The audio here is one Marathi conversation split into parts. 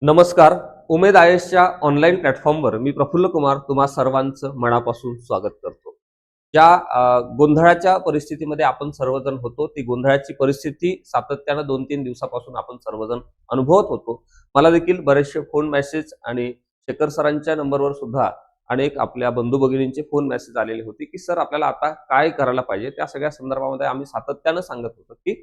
नमस्कार. उमेद आयएसच्या ऑनलाईन प्लॅटफॉर्मवर मी प्रफुल्ल कुमार तुम्हा सर्वांचं मनापासून स्वागत करतो. ज्या गोंधळाच्या परिस्थितीमध्ये आपण सर्वजण होतो, ती गोंधळाची परिस्थिती सातत्यानं 2-3 दिवसापासून आपण सर्वजण अनुभवत होतो. मला देखील बरेचसे फोन मेसेज आणि शेखर सरांच्या नंबरवर सुद्धा अनेक आपल्या बंधू भगिनींचे फोन मेसेज आलेले होते की सर आपल्याला आता काय करायला पाहिजे. त्या सगळ्या संदर्भामध्ये आम्ही सातत्यानं सांगत होतो की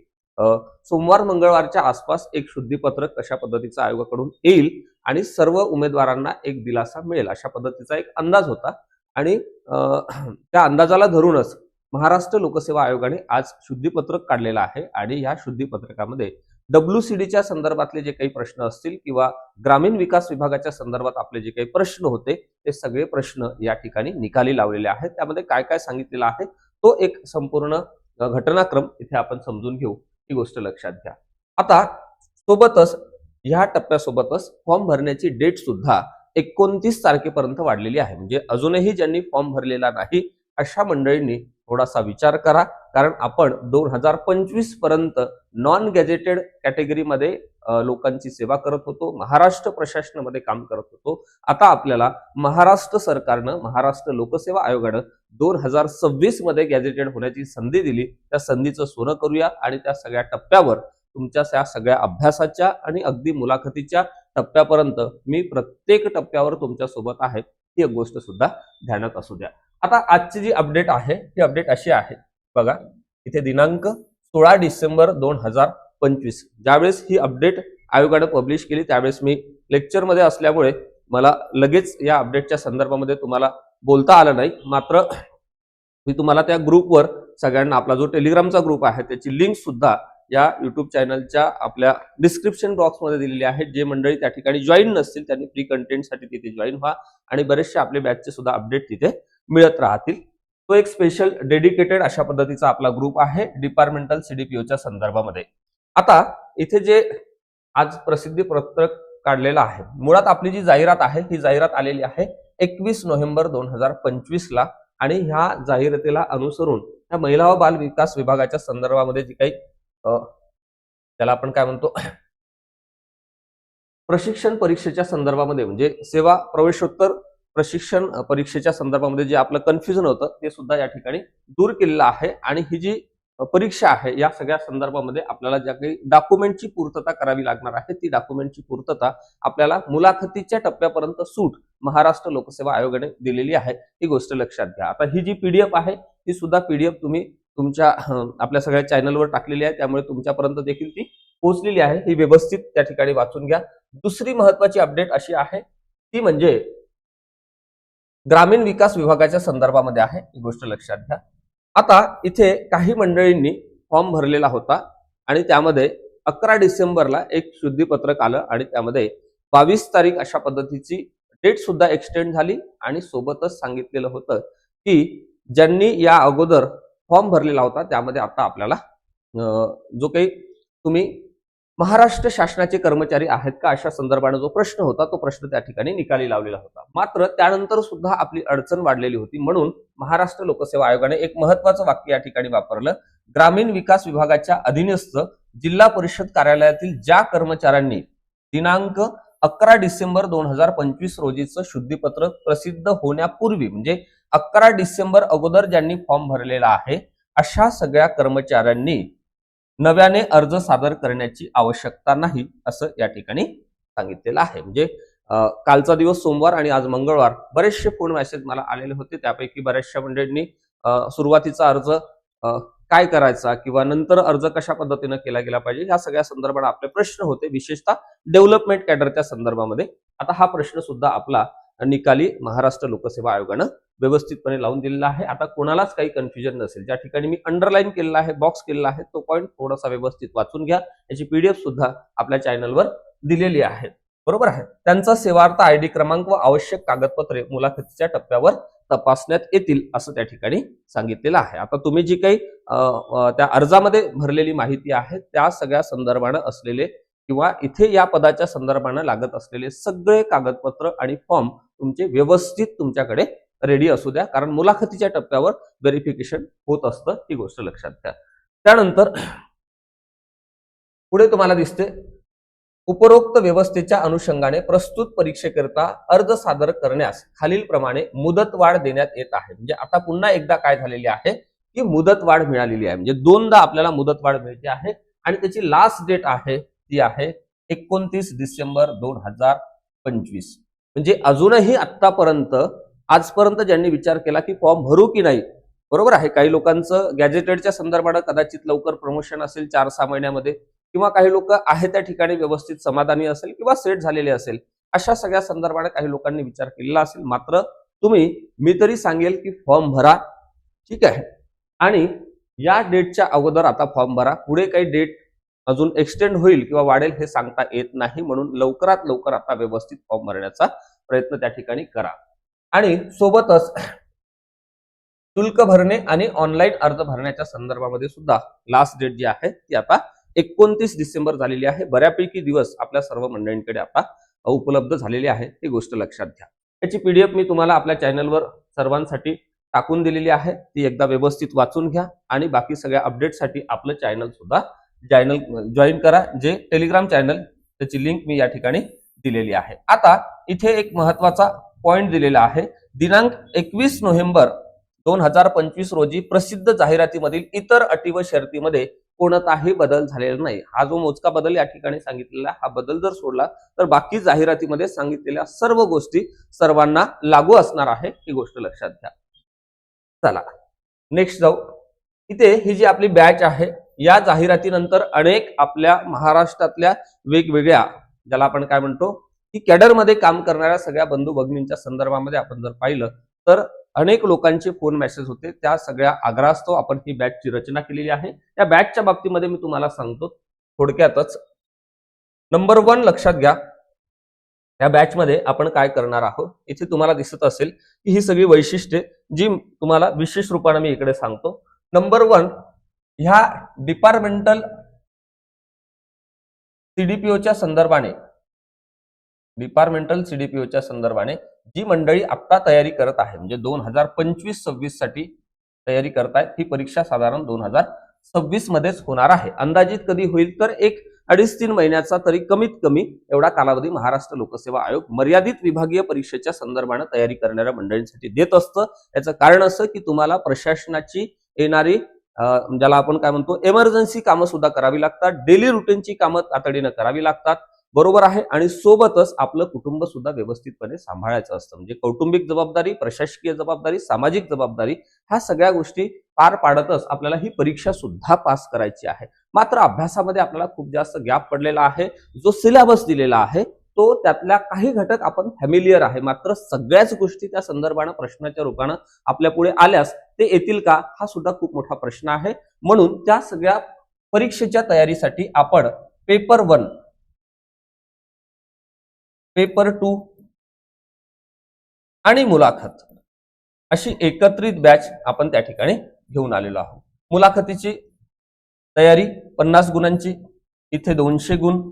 सोमवार मंगळवारच्या आसपास एक शुद्धीपत्रक कशा पद्धतीचं आयोगाकडून येईल आणि सर्व उमेदवारांना एक दिलासा मिळेल अशा पद्धतीचा एक अंदाज होता. आणि त्या अंदाजाला धरूनच महाराष्ट्र लोकसेवा आयोगाने आज शुद्धीपत्रक काढलेलं आहे. आणि या शुद्धीपत्रकामध्ये WCDच्या संदर्भातले जे काही प्रश्न असतील किंवा ग्रामीण विकास विभागाच्या संदर्भात आपले जे काही प्रश्न होते ते सगळे प्रश्न या ठिकाणी निकाली लावलेले आहेत. त्यामध्ये काय काय सांगितलेलं आहे तो एक संपूर्ण घटनाक्रम इथे आपण समजून घेऊ, ही गोष्ट लक्षात घ्या. आता सोबतच ह्या टप्प्यासोबतच फॉर्म भरण्याची डेट सुद्धा 29 तारखेपर्यंत वाढलेली आहे. म्हणजे अजूनही ज्यांनी फॉर्म भरलेला नाही अशा मंडळींनी थोडासा विचार करा, कारण आपण 2025 पर्यंत नॉन गॅजेटेड कॅटेगरीमध्ये लोकांची सेवा करत होतो, महाराष्ट्र प्रशासनामध्ये काम करत होतो. आता आपल्याला महाराष्ट्र सरकारनं, महाराष्ट्र लोकसेवा आयोगानं 2026 मध्ये गॅजेटेड होण्याची संधी दिली. त्या संधीचं सोनं करूया आणि त्या सगळ्या टप्प्यावर तुमच्या त्या सगळ्या अभ्यासाच्या आणि अगदी मुलाखतीच्या टप्प्यापर्यंत मी प्रत्येक टप्प्यावर तुमच्या सोबत आहे, ही एक गोष्ट सुद्धा ध्यानात असू द्या. आता आजची जी अपडेट आहे ती अपडेट अशी आहे बघा, इथे दिनांक 16 डिसेंबर 2025 ज्यावेळेस ही अपडेट आयोगाने पब्लिश केली त्यावेळेस मी लेक्चरमध्ये असल्यामुळे मला लगेच या अपडेटच्या संदर्भामध्ये तुम्हाला बोलता आलं नाही. मात्र मी तुम्हाला त्या ग्रुपवर सगळ्यांना, आपला जो टेलिग्रामचा ग्रुप आहे त्याची लिंक सुद्धा या युट्यूब चॅनलच्या आपल्या डिस्क्रिप्शन बॉक्समध्ये दिलेली आहे. जे मंडळी त्या ठिकाणी जॉईन नसतील त्यांनी फ्री कंटेंटसाठी तिथे जॉईन व्हा आणि बरेचसे आपले बॅचचे सुद्धा अपडेट तिथे मिळत राहतील. तो एक स्पेशल डेडिकेटेड अशा पद्धतीचा आपला ग्रुप आहे डिपार्टमेंटल CDPOच्या संदर्भामध्ये. आता इथे जे आज प्रसिद्धी पत्रक काढलेलं आहे, मुळात आपली जी जाहिरात आहे ही जाहिरात आलेली आहे 21 नोव्हेंबर 2025 ला. आणि ह्या जाहिरातीला अनुसरून या महिला व बाल विकास विभागाच्या संदर्भामध्ये जी काही त्याला आपण काय म्हणतो प्रशिक्षण परीक्षेच्या संदर्भामध्ये, म्हणजे सेवा प्रवेशोत्तर प्रशिक्षण परीक्षेच्या संदर्भामध्ये जे आपलं कन्फ्युजन होतं ते सुद्धा या ठिकाणी दूर केलेलं आहे. आणि ही जी परीक्षा आहे या सगळ्या संदर्भामध्ये आपल्याला ज्या काही डॉक्युमेंटची पूर्तता करावी लागणार आहे ती डॉक्युमेंटची पूर्तता आपल्याला मुलाखतीच्या टप्प्यापर्यंत सूट महाराष्ट्र लोकसेवा आयोगाने दिलेली आहे, ही गोष्ट लक्षात घ्या. आता ही जी PDF आहे ही सुद्धा PDF तुम्ही तुमच्या आपल्या सगळ्या चॅनलवर टाकलेली आहे, त्यामुळे तुमच्यापर्यंत देखील ती पोहोचलेली आहे. ही व्यवस्थित त्या ठिकाणी वाचून घ्या. दुसरी महत्वाची अपडेट अशी आहे ती म्हणजे ग्रामीण विकास विभागाच्या संदर्भामध्ये आहे, ही गोष्ट लक्षात घ्या. आता इथे काही मंडळींनी फॉर्म भरलेला होता आणि त्यामध्ये 11 डिसेंबरला एक शुद्धीपत्रक आलं आणि त्यामध्ये 22 तारीख अशा पद्धतीची डेट सुद्धा एक्सटेंड झाली. आणि सोबतच सांगितलेलं होतं की ज्यांनी या अगोदर फॉर्म भरलेला होता त्यामध्ये आता आपल्याला जो काही तुम्ही महाराष्ट्र शासनाचे कर्मचारी आहेत का अशा संदर्भाने जो प्रश्न होता तो प्रश्न त्या ठिकाणी निकाली लावलेला होता. मात्र त्यानंतर सुद्धा आपली अडचण वाढलेली होती, म्हणून महाराष्ट्र लोकसेवा आयोगाने एक महत्वाचं वाक्य या ठिकाणी वापरलं. ग्रामीण विकास विभागाच्या अधीनस्थ जिल्हा परिषद कार्यालयातील ज्या कर्मचाऱ्यांनी दिनांक 11 डिसेंबर 2025 रोजीचं शुद्धीपत्रक प्रसिद्ध होण्यापूर्वी, म्हणजे 11 डिसेंबर अगोदर ज्यांनी फॉर्म भरलेला आहे अशा सगळ्या कर्मचाऱ्यांनी नव्याने अर्ज सादर करण्याची आवश्यकता नाही असं या ठिकाणी सांगितलेलं आहे. म्हणजे कालचा दिवस सोमवार आणि आज मंगळवार बरेचसे फोन मेसेज मला आलेले होते. त्यापैकी बऱ्याचशा मंडळींनी सुरुवातीचा अर्ज काय करायचा किंवा नंतर अर्ज कशा पद्धतीने केला गेला पाहिजे या सगळ्या संदर्भात आपले प्रश्न होते, विशेषतः डेव्हलपमेंट कॅडरच्या संदर्भामध्ये. आता हा प्रश्न सुद्धा आपला निकाली महाराष्ट्र लोकसेवा आयोगानं व्यवस्थितपणे लावून दिलेला आहे. आता कोणालाच काही कन्फ्युजन नसेल, ज्या ठिकाणी मी अंडरलाईन केलेला आहे, बॉक्स केलेला आहे, तो पॉईंट थोडासा व्यवस्थित वाचून घ्या. याची PDF सुद्धा आपल्या चॅनलवर दिलेली आहे, बरोबर आहे. त्यांचा सेवार्थ ID क्रमांक व आवश्यक कागदपत्रे मुलाखतीच्या टप्प्यावर तपासण्यात येतील असं त्या ठिकाणी सांगितलेलं आहे. आता तुम्ही जी काही त्या अर्जामध्ये भरलेली माहिती आहे त्या सगळ्या संदर्भानं असलेले किंवा इथे या पदाच्या संदर्भानं लागत असलेले सगळे कागदपत्र आणि फॉर्म तुमचे व्यवस्थित तुमच्याकडे रेडी असू द्या, कारण मुलाखतीच्या टप्प्यावर व्हेरिफिकेशन होत असतं, ही गोष्ट लक्षात घ्या. त्यानंतर पुढे तुम्हाला दिसते उपरोक्त व्यवस्थेच्या अनुषंगाने प्रस्तुत परीक्षेकरता अर्ज सादर करण्यास खालीलप्रमाणे मुदतवाढ देण्यात येत आहे. म्हणजे आता पुन्हा एकदा काय झालेली आहे की मुदतवाढ मिळालेली आहे. म्हणजे दोनदा आपल्याला मुदतवाढ मिळते आहे आणि त्याची लास्ट डेट आहे ती आहे 29 डिसेंबर 2025. म्हणजे अजूनही आतापर्यंत आजपर्यंत ज्यांनी विचार केला की फॉर्म भरू की नाही, बरोबर आहे, काही लोकांचं गॅजेटेडच्या संदर्भात कदाचित लवकर प्रमोशन असेल 4-6 महिन्यामध्ये, किंवा काही लोक आहे त्या ठिकाणी व्यवस्थित समाधानी असेल किंवा सेट झालेले असेल, अशा सगळ्या संदर्भात काही लोकांनी विचार केलेला असेल. मात्र मी तरी सांगेल की फॉर्म भरा, ठीक आहे, आणि या डेटच्या अगोदर आता फॉर्म भरा. पुढे काही डेट अजून एक्सटेंड होईल किंवा वाढेल हे सांगता येत नाही, म्हणून लवकरात लवकर आता व्यवस्थित फॉर्म भरण्याचा प्रयत्न त्या ठिकाणी करा. आणि सोबतच शुल्क भरणे आणि ऑनलाईन अर्ज भरण्याच्या संदर्भामध्ये सुद्धा लास्ट डेट जी आहे ती आता 29 डिसेंबर झालेली आहे. बऱ्यापैकी दिवस आपल्या सर्व मंडळींकडे आता उपलब्ध झालेली आहे, ही गोष्ट लक्षात घ्या. याची पीडीएफ मी तुम्हाला आपल्या चॅनलवर सर्वांसाठी टाकून दिलेली आहे, ती एकदा व्यवस्थित वाचून घ्या आणि बाकी सगळ्या अपडेटसाठी आपलं चॅनल सुद्धा जॉईन करा. जे टेलिग्राम चॅनल त्याची लिंक मी या ठिकाणी दिलेली आहे. आता इथे एक महत्वाचा पॉइंट दिलेला आहे. दिनांक 21 नोव्हेंबर 2025 रोजी प्रसिद्ध जाहिरातीमधील इतर अटी व शर्तीमध्ये कोणताही बदल झालेला नाही. हा जो मोजका बदल या ठिकाणी सांगितलेला, हा बदल जर सोडला तर बाकी जाहिरातीमध्ये सांगितलेल्या सर्व गोष्टी सर्वांना लागू असणार आहे, ही गोष्ट लक्षात घ्या. चला नेक्स्ट जाऊ. इथे ही जी आपली बॅच आहे, या जाहिरातीनंतर अनेक आपल्या महाराष्ट्रातल्या वेगवेगळ्या, ज्याला आपण काय म्हणतो की कॅडरमध्ये काम करणाऱ्या सगळ्या बंधू भगिनींच्या संदर्भामध्ये आपण जर पाहिलं तर अनेक लोकांचे फोन मेसेज होते. त्या सगळ्या आग्रहास्तव आपण ही बॅचची रचना केलेली आहे. या बॅचच्या बाबतीमध्ये मी तुम्हाला सांगतो थोडक्यातच. नंबर 1 लक्षात घ्या, या बॅचमध्ये आपण काय करणार आहोत. इथे तुम्हाला दिसत असेल की ही सगळी वैशिष्ट्ये जी तुम्हाला विशेष रूपाने मी इकडे सांगतो. नंबर 1, ह्या डिपार्टमेंटल सीडीपीओच्या संदर्भाने जी मंडळी आता तयारी करत आहे, म्हणजे 2025-26 साठी तयारी करतायत, ही परीक्षा साधारण 2026 मध्येच होणार आहे. अंदाजित कधी होईल तर 1-2.5-3 महिन्याचा तरी कमीत कमी एवढा कालावधी महाराष्ट्र लोकसेवा आयोग मर्यादित विभागीय परीक्षेच्या संदर्भाने तयारी करणाऱ्या मंडळींसाठी देत असतं. याचं कारण असं की तुम्हाला प्रशासनाची येणारी ज्याला आपण काय म्हणतो इमर्जन्सी कामं सुद्धा करावी लागतात, डेली रुटीनची कामं तातडीनं करावी लागतात, बरोबर आहे, आणि सोबतच आपलं कुटुंब सुद्धा व्यवस्थितपणे सांभाळायचं असतं. म्हणजे कौटुंबिक जबाबदारी, प्रशासकीय जबाबदारी, सामाजिक जबाबदारी, ह्या सगळ्या गोष्टी पार पाडतच आपल्याला ही परीक्षा सुद्धा पास करायची आहे. मात्र अभ्यासामध्ये आपल्याला खूप जास्त गॅप पडलेला आहे. जो सिलेबस दिलेला आहे तो त्यातल्या काही घटक आपण फॅमिलियर आहे, मात्र सगळ्याच गोष्टी त्या संदर्भाने प्रश्नाच्या रूपाने आपल्या पुढे आल्यास ते येतील का, हा सुद्धा खूप मोठा प्रश्न आहे. म्हणून त्या सगळ्या परीक्षेच्या तयारीसाठी आपण पेपर 1, पेपर 2 आणि मुलाखत अशी एकत्रित बॅच आपण त्या ठिकाणी घेऊन आलेलो आहोत. मुलाखतीची तयारी 50 गुणांची, इथे 200 गुण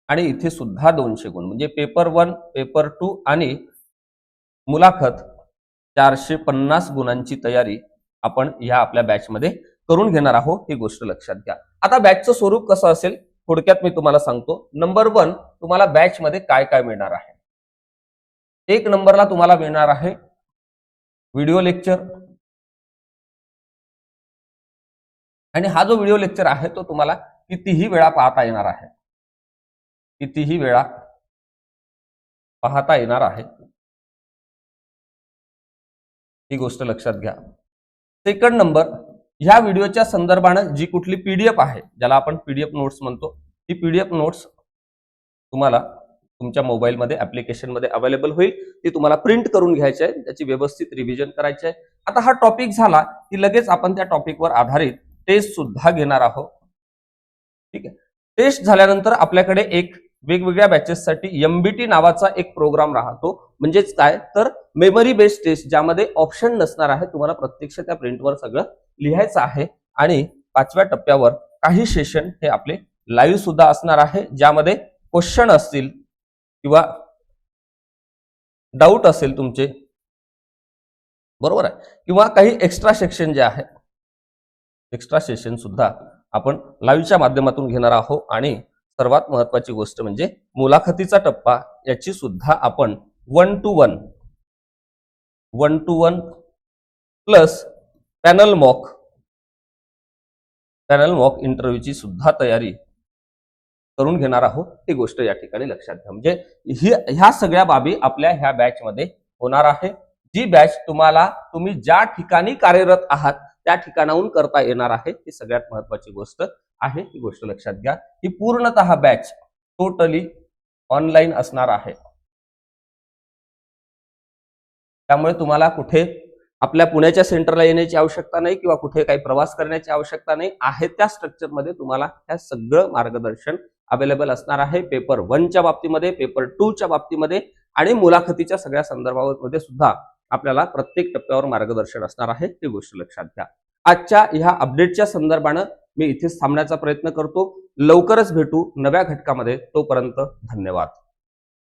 आणि इथे सुद्धा 200 गुण, म्हणजे पेपर 1, पेपर 2 आणि मुलाखत 450 गुणांची तयारी आपण या आपल्या बॅच मध्ये करून घेणार आहोत, ही गोष्ट लक्षात घ्या. आता बॅचचं स्वरूप कसं असेल थोडक्यात मी तुम्हाला सांगतो. नंबर 1, तुम्हाला बॅच मध्ये काय काय मिळणार आहे. 1 नंबरला तुम्हाला मिळणार आहे व्हिडिओ लेक्चर, आणि हा जो व्हिडिओ लेक्चर आहे तो तुम्हाला कितीही वेळा पाहता येणार आहे, ही गोष्ट लक्षात घ्या. 2nd नंबर, ह्या व्हिडिओच्या संदर्भाने जी कुठली पीडीएफ आहे, ज्याला आपण पीडीएफ नोट्स म्हणतो, ही पीडीएफ नोट्स तुम्हाला तुमच्या मोबाईलमध्ये ऍप्लिकेशनमध्ये अवेलेबल होईल. ती तुम्हाला प्रिंट करून घ्यायची आहे, त्याची व्यवस्थित रिव्हिजन करायची आहे. आता हा टॉपिक झाला की लगेच आपण त्या टॉपिकवर आधारित टेस्ट सुद्धा घेणार आहोत, ठीक आहे. टेस्ट झाल्यानंतर आपल्याकडे एक वेगवेगळ्या बॅचेससाठी एमबीटी नावाचा एक प्रोग्राम राहतो. म्हणजेच काय तर मेमरी बेस्ड टेस्ट, ज्यामध्ये ऑप्शन नसणार आहे, तुम्हाला प्रत्यक्ष त्या प्रिंटवर सगळं लिहायचं आहे. आणि 5व्या टप्प्यावर काही सेशन हे आपले लाईव्ह सुद्धा असणार आहे, ज्यामध्ये क्वेश्चन असतील किंवा डाऊट असेल तुमचे, बरोबर आहे, किंवा काही एक्स्ट्रा सेक्शन जे आहे, एक्स्ट्रा सेशन सुद्धा आपण लाईव्हच्या माध्यमातून घेणार आहोत. आणि सर्वात महत्वाची गोष्ट म्हणजे मुलाखतीचा टप्पा, याची सुद्धा आपण 1 to 1 प्लस पॅनल मॉक इंटरव्ह्यूची सुद्धा तयारी करून घेणार आहोत, ही गोष्ट या ठिकाणी लक्षात घ्या. म्हणजे ह्या सगळ्या बाबी आपल्या ह्या बॅच मध्ये होणार आहे. जी बॅच तुम्ही ज्या ठिकाणी कार्यरत आहात त्या ठिकाणाहून करता येणार आहे, ही सगळ्यात महत्वाची गोष्ट आहे, ही गोष्ट लक्षात घ्या. ही पूर्णतः बॅच टोटली ऑनलाईन असणार आहे. त्यामुळे तुम्हाला कुठे आपल्या पुण्याच्या सेंटरला येण्याची आवश्यकता नाही किंवा कुठे काही प्रवास करण्याची आवश्यकता नाही आहे. त्या स्ट्रक्चरमध्ये तुम्हाला हे सगळं मार्गदर्शन अवेलेबल असणार आहे. पेपर 1 च्या बाबतीमध्ये, पेपर 2 च्या बाबतीमध्ये आणि मुलाखतीच्या सगळ्या संदर्भामध्ये सुद्धा आपल्याला प्रत्येक टप्प्यावर मार्गदर्शन असणार आहे, ही गोष्ट लक्षात घ्या. आजच्या ह्या अपडेटच्या संदर्भानं मी इथेच थांबण्याचा प्रयत्न करतो. लवकरच भेटू नव्या घटकामध्ये. तोपर्यंत धन्यवाद.